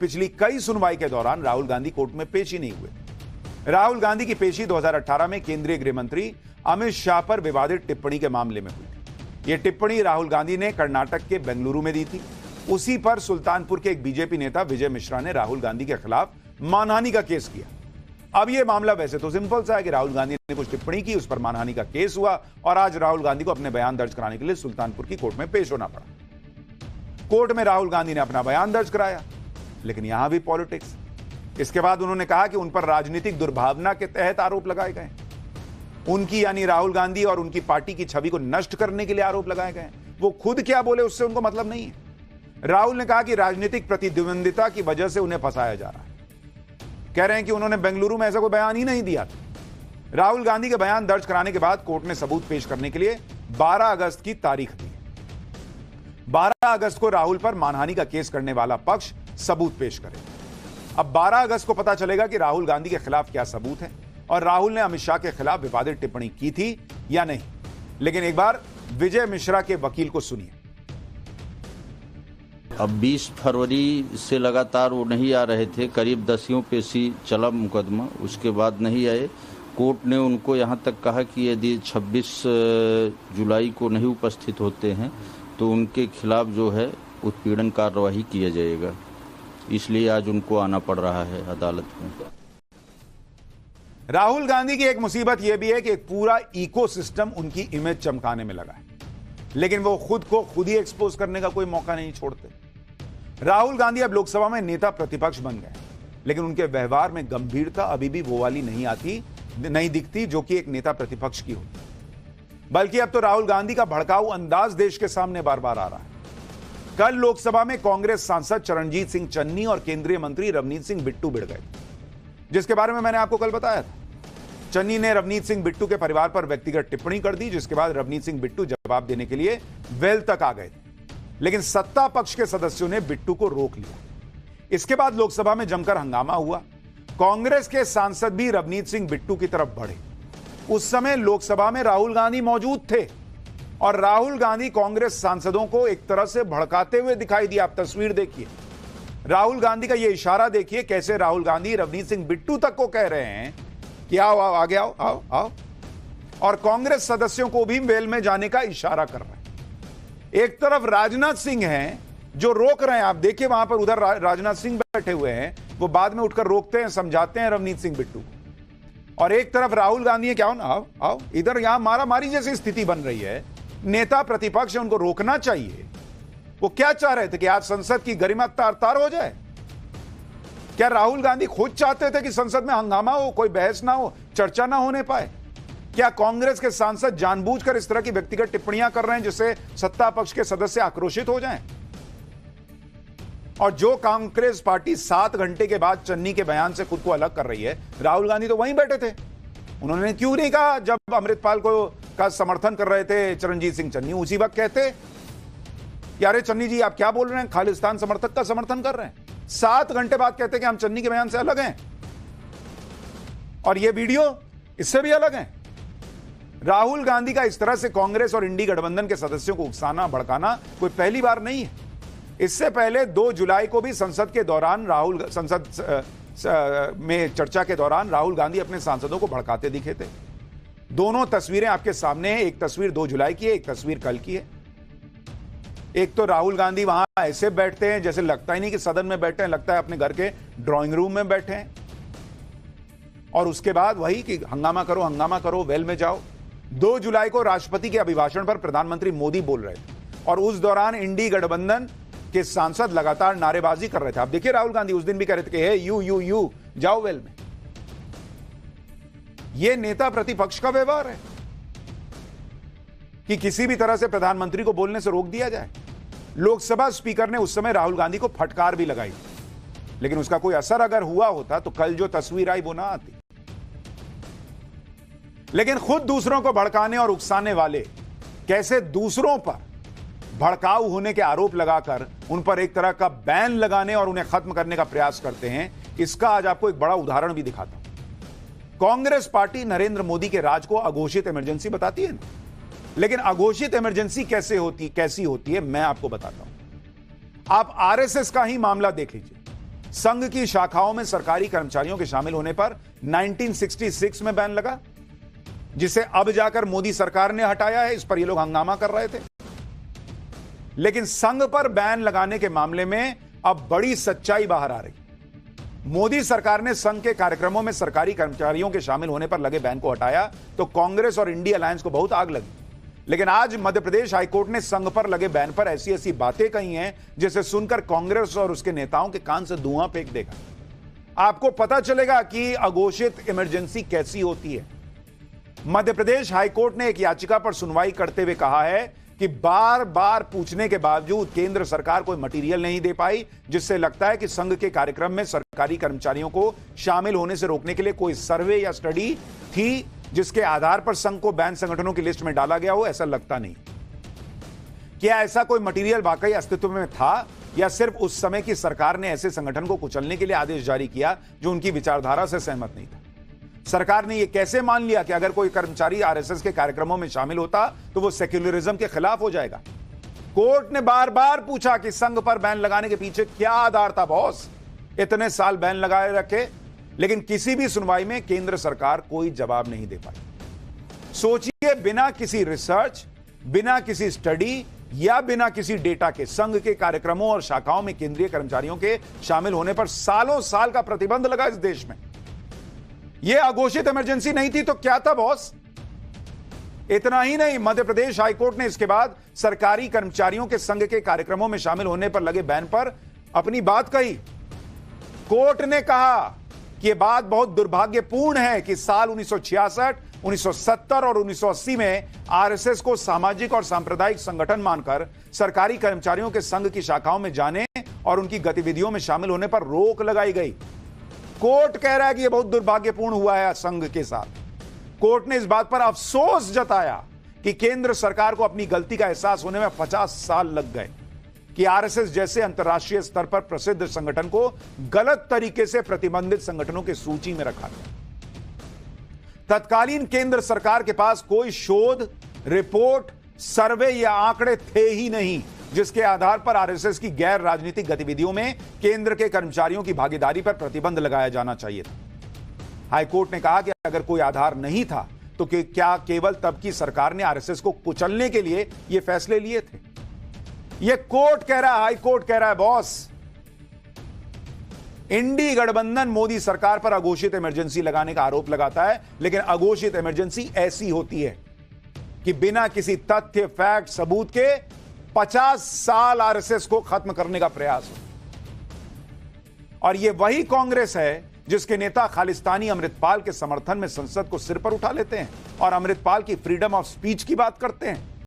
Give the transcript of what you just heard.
पिछली कई सुनवाई के दौरान राहुल गांधी कोर्ट में पेश ही नहीं हुए। राहुल गांधी की पेशी 2018 में केंद्रीय गृह मंत्री अमित शाह पर विवादित टिप्पणी के मामले में हुई। यह टिप्पणी राहुल गांधी ने कर्नाटक के बेंगलुरु में दी थी। उसी पर सुल्तानपुर के एक बीजेपी नेता विजय मिश्रा ने राहुल गांधी के खिलाफ मानहानि का केस किया। अब यह मामला वैसे तो सिंपल सा है कि राहुल गांधी ने कुछ टिप्पणी की, उस पर मानहानि का केस हुआ और आज राहुल गांधी को अपने बयान दर्ज कराने के लिए सुल्तानपुर की कोर्ट में पेश होना पड़ा। कोर्ट में राहुल गांधी ने अपना बयान दर्ज कराया, लेकिन यहां भी पॉलिटिक्स। इसके बाद उन्होंने कहा कि उन पर राजनीतिक दुर्भावना के तहत आरोप लगाए गए, उनकी यानी राहुल गांधी और उनकी पार्टी की छवि को नष्ट करने के लिए आरोप लगाए गए। वो खुद क्या बोले उससे उनको मतलब नहीं है। राहुल ने कहा कि राजनीतिक प्रतिद्वंदिता की वजह से उन्हें फंसाया जा रहा है। कह रहे हैं कि उन्होंने बेंगलुरु में ऐसा कोई बयान ही नहीं दिया था। राहुल गांधी के बयान दर्ज कराने के बाद कोर्ट ने सबूत पेश करने के लिए 12 अगस्त की तारीख दी। 12 अगस्त को राहुल पर मानहानि का केस करने वाला पक्ष सबूत पेश करेगा। अब 12 अगस्त को पता चलेगा कि राहुल गांधी के खिलाफ क्या सबूत है और राहुल ने अमित शाह के खिलाफ विवादित टिप्पणी की थी या नहीं। लेकिन एक बार विजय मिश्रा के वकील को सुनिए। अब 20 फरवरी से लगातार वो नहीं आ रहे थे, करीब 10 पेशी चला मुकदमा, उसके बाद नहीं आए। कोर्ट ने उनको यहाँ तक कहा कि यदि 26 जुलाई को नहीं उपस्थित होते हैं तो उनके खिलाफ जो है उत्पीड़न कार्यवाही किया जाएगा, इसलिए आज उनको आना पड़ रहा है अदालत में। राहुल गांधी की एक मुसीबत यह भी है कि एक पूरा इकोसिस्टम उनकी इमेज चमकाने में लगा है, लेकिन वो खुद को खुद ही एक्सपोज करने का कोई मौका नहीं छोड़ते। राहुल गांधी अब लोकसभा में नेता प्रतिपक्ष बन गए, लेकिन उनके व्यवहार में गंभीरता अभी भी वो वाली नहीं दिखती जो कि एक नेता प्रतिपक्ष की होती। बल्कि अब तो राहुल गांधी का भड़काऊ अंदाज देश के सामने बार बार आ रहा है। कल लोकसभा में कांग्रेस सांसद चरणजीत सिंह चन्नी और केंद्रीय मंत्री रवनीत सिंह बिट्टू भिड़ गए, जिसके बारे में मैंने आपको कल बताया था। चन्नी ने रवनीत सिंह बिट्टू के परिवार पर व्यक्तिगत टिप्पणी कर दी, जिसके बाद रवनीत सिंह बिट्टू जवाब देने के लिए वेल तक आ गए थे, लेकिन सत्ता पक्ष के सदस्यों ने बिट्टू को रोक लिया। इसके बाद लोकसभा में जमकर हंगामा हुआ। कांग्रेस के सांसद भी रवनीत सिंह बिट्टू की तरफ बढ़े। उस समय लोकसभा में राहुल गांधी मौजूद थे और राहुल गांधी कांग्रेस सांसदों को एक तरह से भड़काते हुए दिखाई दिया। आप तस्वीर देखिए, राहुल गांधी का यह इशारा देखिए, कैसे राहुल गांधी रवनीत सिंह बिट्टू तक को कह रहे हैं कि आओ आओ आगे आओ आओ आओ, और कांग्रेस सदस्यों को भी वेल में जाने का इशारा कर रहे हैं। एक तरफ राजनाथ सिंह हैं जो रोक रहे हैं, आप देखिए वहां पर उधर राजनाथ सिंह बैठे हुए हैं, वो बाद में उठकर रोकते हैं, समझाते हैं रवनीत सिंह बिट्टू को। और एक तरफ राहुल गांधी है, क्या हो ना आओ आओ, इधर यहां मारा मारी जैसी स्थिति बन रही है। नेता प्रतिपक्ष है, उनको रोकना चाहिए। वो क्या चाह रहे थे कि आज संसद की गरिमा तार-तार हो जाए? क्या राहुल गांधी खुद चाहते थे कि संसद में हंगामा हो, कोई बहस ना हो, चर्चा ना होने पाए? क्या कांग्रेस के सांसद जानबूझकर इस तरह की व्यक्तिगत टिप्पणियां कर रहे हैं जिससे सत्ता पक्ष के सदस्य आक्रोशित हो जाएं? और जो कांग्रेस पार्टी 7 घंटे के बाद चन्नी के बयान से खुद को अलग कर रही है, राहुल गांधी तो वहीं बैठे थे। उन्होंने क्यों नहीं कहा जब अमृतपाल को का समर्थन कर रहे थे चरणजीत सिंह चन्नी? उसी वक्त कहते कि अरे चन्नी जी आप क्या बोल रहे हैं, खालिस्तान समर्थक का समर्थन कर रहे हैं। 7 घंटे बाद कहते कि हम चन्नी के बयान से अलग हैं, और यह वीडियो इससे भी अलग है। राहुल गांधी का इस तरह से कांग्रेस और इंडी गठबंधन के सदस्यों को उकसाना भड़काना कोई पहली बार नहीं है। इससे पहले 2 जुलाई को भी संसद में चर्चा के दौरान राहुल गांधी अपने सांसदों को भड़काते दिखे थे। दोनों तस्वीरें आपके सामने हैं। एक तस्वीर 2 जुलाई की है, एक तस्वीर कल की है। एक तो राहुल गांधी वहां ऐसे बैठते हैं जैसे लगता ही नहीं कि सदन में बैठे हैं, लगता है अपने घर के ड्राइंग रूम में बैठे हैं। और उसके बाद वही कि हंगामा करो, वेल में जाओ। 2 जुलाई को राष्ट्रपति के अभिभाषण पर प्रधानमंत्री मोदी बोल रहे थे और उस दौरान इंडी गठबंधन के सांसद लगातार नारेबाजी कर रहे थे। आप देखिए राहुल गांधी उस दिन भी कह रहे थे कि हे यू जाओ वेल में। यह नेता प्रतिपक्ष का व्यवहार है कि किसी भी तरह से प्रधानमंत्री को बोलने से रोक दिया जाए। लोकसभा स्पीकर ने उस समय राहुल गांधी को फटकार भी लगाई, लेकिन उसका कोई असर अगर हुआ होता तो कल जो तस्वीर आई वो ना आती। लेकिन खुद दूसरों को भड़काने और उकसाने वाले कैसे दूसरों पर भड़काऊ होने के आरोप लगाकर उन पर एक तरह का बैन लगाने और उन्हें खत्म करने का प्रयास करते हैं, इसका आज आपको एक बड़ा उदाहरण भी दिखाता हूं। कांग्रेस पार्टी नरेंद्र मोदी के राज को अघोषित इमरजेंसी बताती है, लेकिन अघोषित इमरजेंसी कैसी होती है मैं आपको बताता हूं। आप आरएसएस का ही मामला देख लीजिए। संघ की शाखाओं में सरकारी कर्मचारियों के शामिल होने पर 1966 में बैन लगा, जिसे अब जाकर मोदी सरकार ने हटाया है। इस पर ये लोग हंगामा कर रहे थे। लेकिन संघ पर बैन लगाने के मामले में अब बड़ी सच्चाई बाहर आ रही। मोदी सरकार ने संघ के कार्यक्रमों में सरकारी कर्मचारियों के शामिल होने पर लगे बैन को हटाया तो कांग्रेस और इंडिया अलायंस को बहुत आग लगी। लेकिन आज मध्य प्रदेश हाईकोर्ट ने संघ पर लगे बैन पर ऐसी ऐसी बातें कही हैं जिसे सुनकर कांग्रेस और उसके नेताओं के कान से धुआं फेंक देगा। आपको पता चलेगा कि अघोषित इमरजेंसी कैसी होती है। मध्य प्रदेश हाईकोर्ट ने एक याचिका पर सुनवाई करते हुए कहा है कि बार बार पूछने के बावजूद केंद्र सरकार कोई मटेरियल नहीं दे पाई, जिससे लगता है कि संघ के कार्यक्रम में सरकारी कर्मचारियों को शामिल होने से रोकने के लिए कोई सर्वे या स्टडी थी जिसके आधार पर संघ को बैन संगठनों की लिस्ट में डाला गया हो। ऐसा लगता नहीं। क्या ऐसा कोई मटेरियल वाकई अस्तित्व में था या सिर्फ उस समय की सरकार ने ऐसे संगठन को कुचलने के लिए आदेश जारी किया जो उनकी विचारधारा से सहमत नहीं था? सरकार ने यह कैसे मान लिया कि अगर कोई कर्मचारी आरएसएस के कार्यक्रमों में शामिल होता तो वो सेक्युलरिज्म के खिलाफ हो जाएगा? कोर्ट ने बार बार पूछा कि संघ पर बैन लगाने के पीछे क्या आधार था बॉस, इतने साल बैन लगाए रखे, लेकिन किसी भी सुनवाई में केंद्र सरकार कोई जवाब नहीं दे पाई। सोचिए, बिना किसी रिसर्च, बिना किसी स्टडी या बिना किसी डेटा के संघ के कार्यक्रमों और शाखाओं में केंद्रीय कर्मचारियों के शामिल होने पर सालों साल का प्रतिबंध लगा इस देश में। यह अघोषित इमरजेंसी नहीं थी तो क्या था बॉस? इतना ही नहीं, मध्य प्रदेश हाईकोर्ट ने इसके बाद सरकारी कर्मचारियों के संघ के कार्यक्रमों में शामिल होने पर लगे बैन पर अपनी बात कही। कोर्ट ने कहा कि यह बात बहुत दुर्भाग्यपूर्ण है कि साल 1966, 1970 और 1980 में आरएसएस को सामाजिक और सांप्रदायिक संगठन मानकर सरकारी कर्मचारियों के संघ की शाखाओं में जाने और उनकी गतिविधियों में शामिल होने पर रोक लगाई गई। कोर्ट कह रहा है कि यह बहुत दुर्भाग्यपूर्ण हुआ है संघ के साथ। कोर्ट ने इस बात पर अफसोस जताया कि केंद्र सरकार को अपनी गलती का एहसास होने में 50 साल लग गए कि आरएसएस जैसे अंतर्राष्ट्रीय स्तर पर प्रसिद्ध संगठन को गलत तरीके से प्रतिबंधित संगठनों की सूची में रखा गया। तत्कालीन केंद्र सरकार के पास कोई शोध, रिपोर्ट, सर्वे या आंकड़े थे ही नहीं जिसके आधार पर आरएसएस की गैर राजनीतिक गतिविधियों में केंद्र के कर्मचारियों की भागीदारी पर प्रतिबंध लगाया जाना चाहिए था। हाईकोर्ट ने कहा कि अगर कोई आधार नहीं था तो क्या केवल तब की सरकार ने आरएसएस को कुचलने के लिए यह फैसले लिए थे? यह कोर्ट कह रहा है, हाईकोर्ट कह रहा है बॉस। इंडी गठबंधन मोदी सरकार पर अघोषित इमरजेंसी लगाने का आरोप लगाता है, लेकिन अघोषित इमरजेंसी ऐसी होती है कि बिना किसी तथ्य, फैक्ट, सबूत के 50 साल आरएसएस को खत्म करने का प्रयास हो। और यह वही कांग्रेस है जिसके नेता खालिस्तानी अमृतपाल के समर्थन में संसद को सिर पर उठा लेते हैं और अमृतपाल की फ्रीडम ऑफ स्पीच की बात करते हैं।